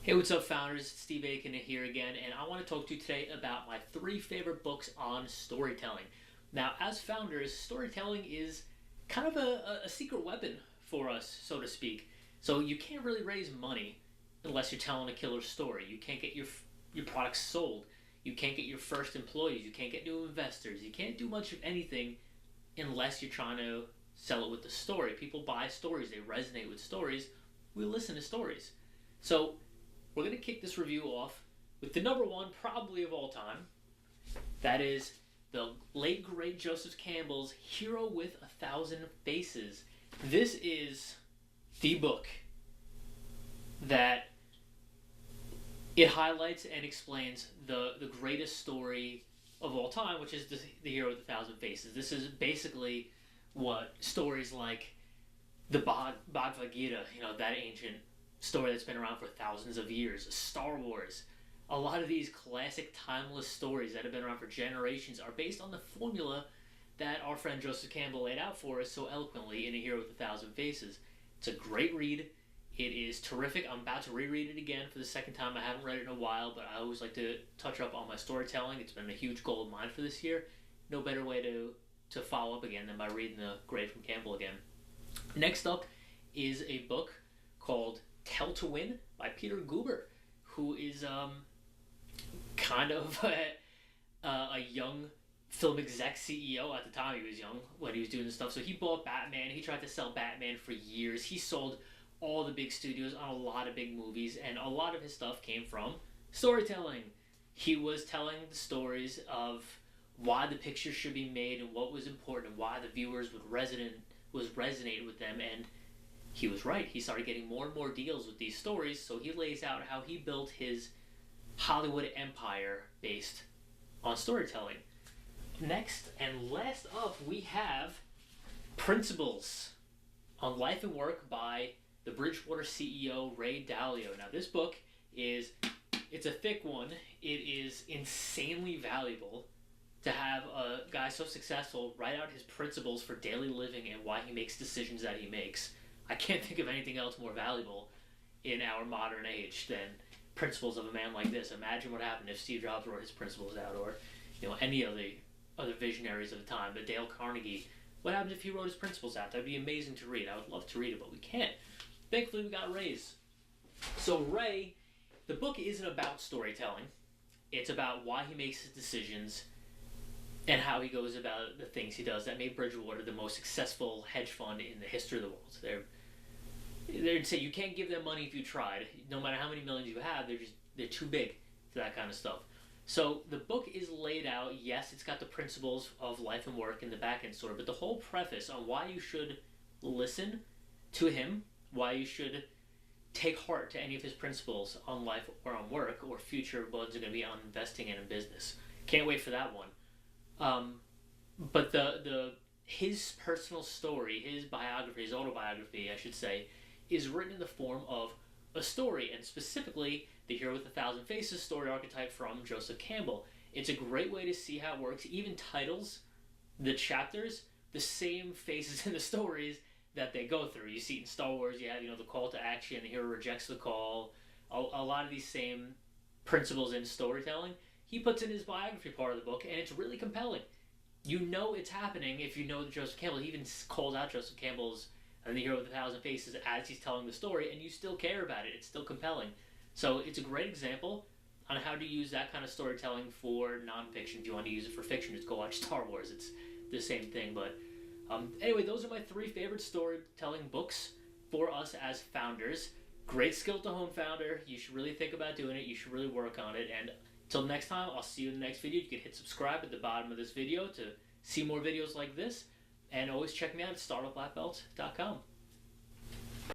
Hey, what's up, founders? Steve Aiken here again, and I want to talk to you today about my three favorite books on storytelling. Now, as founders, storytelling is kind of a secret weapon for us, so to speak. So you can't really raise money unless you're telling a killer story. You can't get your products sold. You can't get your first employees. You can't get new investors. You can't do much of anything unless you're trying to sell it with the story. People buy stories. They resonate with stories. We listen to stories. So we're going to kick this review off with the number one, probably of all time. That is the late, great Joseph Campbell's Hero with a Thousand Faces. This is the book that it highlights and explains the greatest story of all time, which is the Hero with a Thousand Faces. This is basically what stories like the Bhagavad Gita, that ancient story that's been around for thousands of years, Star Wars. A lot of these classic timeless stories that have been around for generations are based on the formula that our friend Joseph Campbell laid out for us so eloquently in A Hero with a Thousand Faces. It's a great read. It is terrific. I'm about to reread it again for the second time. I haven't read it in a while, but I always like to touch up on my storytelling. It's been a huge goal of mine for this year. No better way to follow up again than by reading the Great from Campbell again. Next up is a book called Tell to Win by Peter Guber, who is kind of a young film exec CEO at the time. He was young when he was doing this stuff. So he bought Batman. He tried to sell Batman for years. He sold all the big studios on a lot of big movies, and a lot of his stuff came from storytelling. He was telling the stories of why the picture should be made and what was important and why the viewers would resonate with them, and he was right. He started getting more and more deals with these stories, so he lays out how he built his Hollywood empire based on storytelling. Next and last up, we have Principles on Life and Work by the Bridgewater CEO Ray Dalio. Now, this book it's a thick one. It is insanely valuable to have a guy so successful write out his principles for daily living and why he makes decisions that he makes. I can't think of anything else more valuable in our modern age than principles of a man like this. Imagine what happened if Steve Jobs wrote his principles out, or any of the other visionaries of the time. But Dale Carnegie, what happens if he wrote his principles out? That'd be amazing to read. I would love to read it, but we can't. Thankfully, we got Ray's. So Ray, the book isn't about storytelling. It's about why he makes his decisions and how he goes about the things he does that made Bridgewater the most successful hedge fund in the history of the world. They'd say you can't give them money if you tried. No matter how many millions you have, they're too big for that kind of stuff. So the book is laid out. Yes, it's got the principles of life and work in the back end story, but the whole preface on why you should listen to him, why you should take heart to any of his principles on life or on work, or future ones are going to be on investing and in business. Can't wait for that one. But his personal story, his biography, his autobiography, I should say, is written in the form of a story, and specifically the Hero with a Thousand Faces story archetype from Joseph Campbell. It's a great way to see how it works. He even titles the chapters the same faces in the stories that they go through. You see it in Star Wars, you have the call to action, the hero rejects the call. A lot of these same principles in storytelling he puts in his biography part of the book, and it's really compelling. You know it's happening if you know Joseph Campbell. He even calls out Joseph Campbell's The Hero with a Thousand Faces as he's telling the story, and you still care about it. It's still compelling. So it's a great example on how to use that kind of storytelling for nonfiction. If you want to use it for fiction, just go watch Star Wars. It's the same thing. But anyway, those are my three favorite storytelling books for us as founders. Great skill to home, founder. You should really think about doing it. You should really work on it. And until next time, I'll see you in the next video. You can hit subscribe at the bottom of this video to see more videos like this. And always check me out at startupblackbelt.com.